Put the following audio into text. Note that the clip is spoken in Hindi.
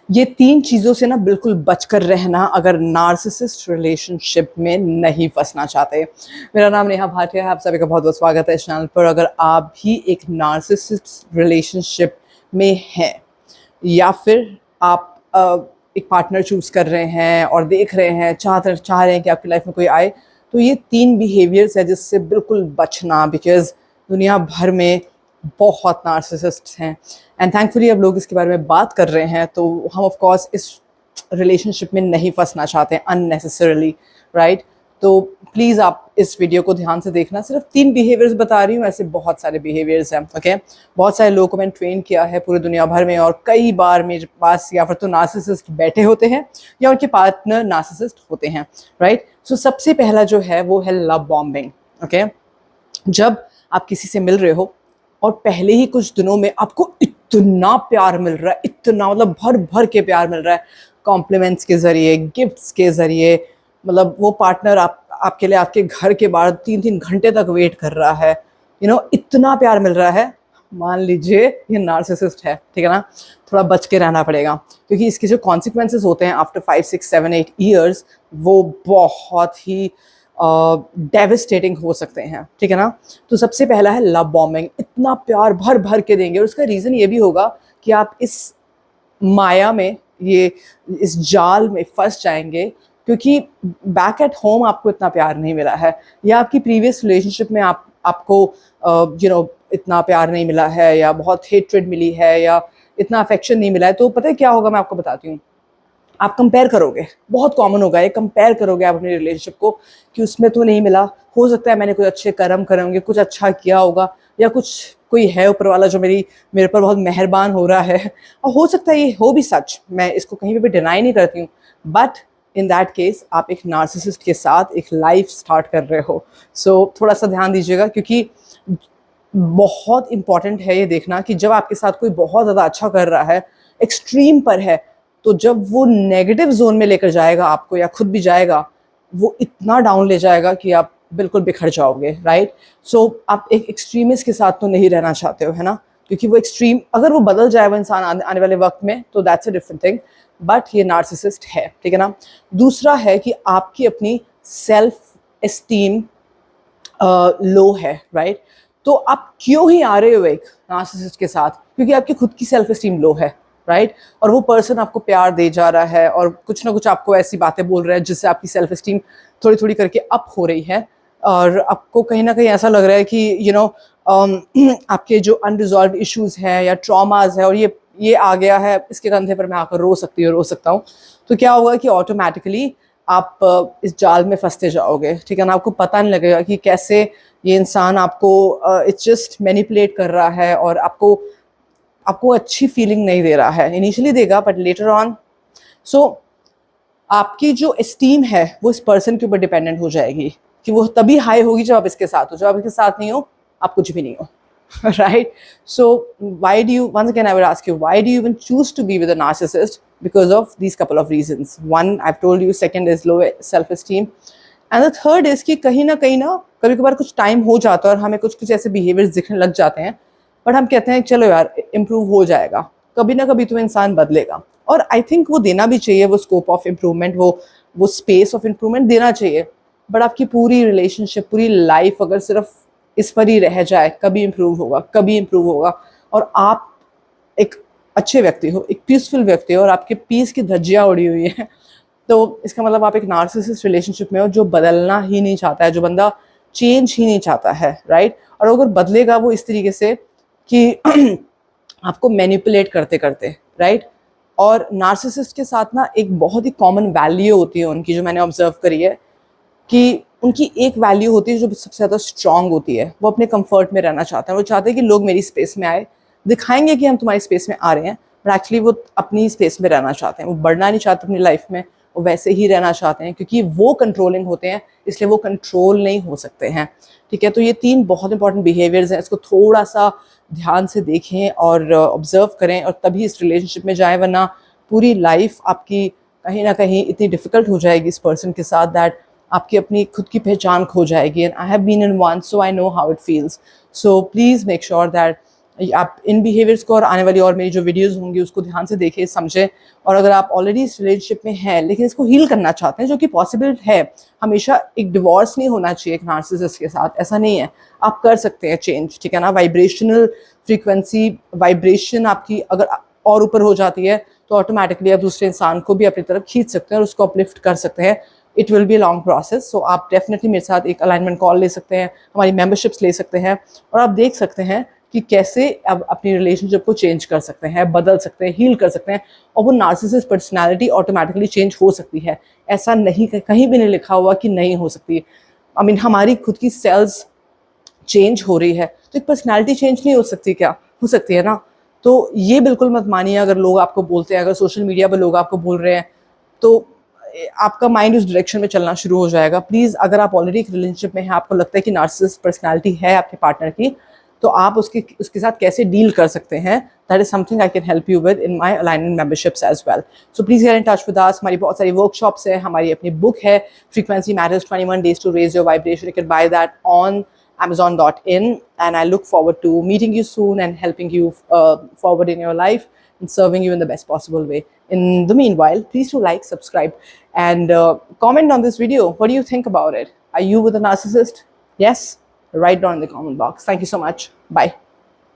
ये 3 चीज़ों से ना बिल्कुल बचकर रहना अगर नार्सिसिस्ट रिलेशनशिप में नहीं फँसना चाहते। मेरा नाम नेहा भाटिया है, आप सभी का बहुत-बहुत स्वागत है इस चैनल पर। अगर आप भी एक नार्सिसिस्ट रिलेशनशिप में हैं या फिर आप एक पार्टनर चूज़ कर रहे हैं और देख रहे हैं, चाह रहे हैं कि आपकी लाइफ में कोई आए, तो ये 3 बिहेवियर्स है जिससे बिल्कुल बचना, बिकॉज़ दुनिया भर में बहुत नार्सिसिस्ट्स हैं एंड थैंकफुली अब लोग इसके बारे में बात कर रहे हैं, तो हम ऑफ कोर्स इस रिलेशनशिप में नहीं फंसना चाहते हैं अननेसेसरली, राइट? तो प्लीज़ आप इस वीडियो को ध्यान से देखना। सिर्फ 3 बिहेवियर्स बता रही हूँ, ऐसे बहुत सारे बिहेवियर्स हैं, ओके? बहुत सारे लोगों को मैंने ट्रेन किया है पूरी दुनिया भर में और कई बार मेरे पास या फिर तो नार्सिसिस्ट बैठे होते हैं या उनके पार्टनर नार्सिसिस्ट होते हैं, राइट? सो सबसे पहला जो है वो है लव बॉम्बिंग, ओके? जब आप किसी से मिल रहे हो और पहले ही कुछ दिनों में आपको इतना प्यार मिल रहा है, इतना मतलब भर भर के प्यार मिल रहा है, कॉम्प्लीमेंट्स के ज़रिए, गिफ्ट्स के ज़रिए, मतलब वो पार्टनर आपके लिए आपके घर के बाहर 3-3 घंटे तक वेट कर रहा है, इतना प्यार मिल रहा है, मान लीजिए ये नार्सिसिस्ट है, ठीक है ना? थोड़ा बच के रहना पड़ेगा क्योंकि इसके जो कॉन्सिक्वेंसेस होते हैं आफ्टर 5, 6, 7, 8 ईयर्स वो बहुत ही डेविस्टेटिंग हो सकते हैं, ठीक है ना? तो सबसे पहला है लव बॉम्बिंग। इतना प्यार भर भर के देंगे और उसका रीज़न ये भी होगा कि आप इस माया में, इस जाल में फंस जाएंगे क्योंकि बैक एट होम आपको इतना प्यार नहीं मिला है या आपकी प्रीवियस रिलेशनशिप में आपको इतना प्यार नहीं मिला है या बहुत हेट्रेड मिली है या इतना अफेक्शन नहीं मिला है। तो पता है क्या होगा, मैं आपको बताती हूँ। आप कंपेयर करोगे, बहुत कॉमन होगा ये, कंपेयर करोगे आप अपनी रिलेशनशिप को कि उसमें तो नहीं मिला, हो सकता है मैंने कुछ अच्छे कर्म करे होंगे, कुछ अच्छा किया होगा या कुछ कोई है ऊपर वाला जो मेरे पर बहुत मेहरबान हो रहा है, और हो सकता है ये हो भी सच, मैं इसको कहीं पे भी डिनाई नहीं करती हूँ, बट इन दैट केस आप एक नार्सिसिस्ट के साथ एक लाइफ स्टार्ट कर रहे हो। सो थोड़ा सा ध्यान दीजिएगा क्योंकि बहुत इंपॉर्टेंट है ये देखना कि जब आपके साथ कोई बहुत ज़्यादा अच्छा कर रहा है, एक्सट्रीम पर है, तो जब वो नेगेटिव जोन में लेकर जाएगा आपको या खुद भी जाएगा, वो इतना डाउन ले जाएगा कि आप बिल्कुल बिखर जाओगे, राइट? सो आप एक एक्सट्रीमिस्ट के साथ तो नहीं रहना चाहते हो, है ना? क्योंकि वो एक्सट्रीम अगर वो बदल जाए वो इंसान आने वाले वक्त में, तो that's a different thing, but ये नार्सिसिस्ट है, ठीक है ना? दूसरा है कि आपकी अपनी सेल्फ एस्टीम लो है, राइट? तो आप क्यों ही आ रहे हो एक नार्सिसिस्ट के साथ? क्योंकि आपकी खुद की सेल्फ एस्टीम लो है, राइट? और वो पर्सन आपको प्यार दे जा रहा है और कुछ ना कुछ आपको ऐसी बातें बोल रहा है जिससे आपकी सेल्फ एस्टीम थोड़ी थोड़ी करके अप हो रही है और आपको कहीं ना कहीं ऐसा लग रहा है कि आपके जो अनरिजॉल्व इश्यूज हैं या ट्रॉमाज है और ये आ गया है, इसके कंधे पर मैं आकर रो सकता हूँ। तो क्या होगा कि ऑटोमेटिकली आप इस जाल में फंसते जाओगे, ठीक है ना? आपको पता नहीं लगेगा कि कैसे ये इंसान आपको इट्स जस्ट मैनिपुलेट कर रहा है और आपको अच्छी फीलिंग नहीं दे रहा है। इनिशियली देगा बट लेटर ऑन, सो आपकी जो एस्टीम है वो इस पर्सन के ऊपर डिपेंडेंट हो जाएगी कि वो तभी हाई होगी जब आप इसके साथ हो। जब आप इसके साथ नहीं हो, आप कुछ भी नहीं हो, right? So why do you, once again I would ask you, why do you even choose to be with a narcissist? Because of these couple of reasons. One, I've told you, second is low self esteem, and the third is कि कहीं ना कभी कभार कुछ टाइम हो जाता है और हमें कुछ ऐसे बिहेवियर्स दिखने लग जाते हैं, बट हम कहते हैं चलो यार इम्प्रूव हो जाएगा, कभी ना कभी तो इंसान बदलेगा। और आई थिंक वो देना भी चाहिए, वो स्कोप ऑफ इम्प्रूवमेंट, वो स्पेस ऑफ इम्प्रूवमेंट देना चाहिए, बट आपकी पूरी रिलेशनशिप, पूरी लाइफ अगर सिर्फ इस पर ही रह जाए, कभी इम्प्रूव होगा और आप एक अच्छे व्यक्ति हो, एक पीसफुल व्यक्ति हो और आपके पीस की धज्जियाँ उड़ी हुई हैं, तो इसका मतलब आप एक नार्सिसिस्ट रिलेशनशिप में हो जो बदलना ही नहीं चाहता है, जो बंदा चेंज ही नहीं चाहता है, राइट? और अगर बदलेगा वो इस तरीके से कि आपको मैनिपुलेट करते करते, राइट? और नार्सिसिस्ट के साथ ना एक बहुत ही कॉमन वैल्यू होती है उनकी, जो मैंने ऑब्जर्व करी है कि उनकी एक वैल्यू होती है जो सबसे ज़्यादा स्ट्रांग होती है। वो अपने कंफर्ट में रहना चाहते हैं, वो चाहते हैं कि लोग मेरी स्पेस में आए, दिखाएंगे कि हम तुम्हारी स्पेस में आ रहे हैं, बट एक्चुअली वो अपनी स्पेस में रहना चाहते हैं, वो बढ़ना नहीं चाहते अपनी लाइफ में, वो वैसे ही रहना चाहते हैं क्योंकि वो कंट्रोलिंग होते हैं, इसलिए वो कंट्रोल नहीं हो सकते हैं, ठीक है? तो ये 3 बहुत इंपॉर्टेंट बिहेवियर्स हैं, इसको थोड़ा सा ध्यान से देखें और ऑब्जर्व करें और तभी इस रिलेशनशिप में जाएं, वरना पूरी लाइफ आपकी कहीं ना कहीं इतनी डिफ़िकल्ट हो जाएगी इस पर्सन के साथ दैट आपकी अपनी खुद की पहचान खो जाएगी। And I have been in one, so I know how it feels. So please make sure that आप इन बिहेवियर्स को और आने वाली और मेरी जो वीडियोस होंगी उसको ध्यान से देखें, समझें। और अगर आप ऑलरेडी इस रिलेशनशिप में हैं लेकिन इसको हील करना चाहते हैं, जो कि पॉसिबल है, हमेशा एक डिवोर्स नहीं होना चाहिए एक नार्सिसिस्ट के साथ, ऐसा नहीं है, आप कर सकते हैं चेंज, ठीक है ना। वाइब्रेशनल फ्रीक्वेंसी, वाइब्रेशन आपकी अगर और ऊपर हो जाती है तो ऑटोमेटिकली आप दूसरे इंसान को भी अपनी तरफ खींच सकते हैं और उसको अपलिफ्ट कर सकते हैं। It will be a long process. So आप डेफिनेटली मेरे साथ एक अलाइनमेंट कॉल ले सकते हैं, हमारी मेंबरशिप्स ले सकते हैं, और आप देख सकते हैं कि कैसे आप अपनी रिलेशनशिप को चेंज कर सकते हैं, बदल सकते हैं, हील कर सकते हैं, और वो नार्सिसिस्ट पर्सनैलिटी ऑटोमेटिकली चेंज हो सकती है। ऐसा नहीं, कहीं भी नहीं लिखा हुआ कि नहीं हो सकती। आई मीन हमारी खुद की सेल्स चेंज हो रही है तो एक पर्सनैलिटी चेंज नहीं हो सकती क्या? हो सकती है ना। तो ये बिल्कुल मत मानिए अगर लोग आपको बोलते हैं, अगर सोशल मीडिया पर लोग आपको बोल रहे हैं तो आपका माइंड उस डायरेक्शन में चलना शुरू हो जाएगा। प्लीज़, अगर आप ऑलरेडी एक रिलेशनशिप में हैं, आपको लगता है कि नार्सिसिस्ट पर्सनैलिटी है आपके पार्टनर की, तो आप उसके साथ कैसे डील कर सकते हैं, that is something I can help you with in my alignment memberships as well. So please get in touch with us. हमारी बहुत सारी वर्कशॉप्स हैं, हमारी अपनी बुक है frequency matters 21 Days to Raise Your Vibration. You can buy that on Amazon.in, and I look forward to meeting you soon and helping you forward in your life and serving you in the best possible way. In the meanwhile, please do like, subscribe, and comment on this video. What do you think about it? Are you with a narcissist? Yes? Write down in the comment box. Thank you so much. Bye.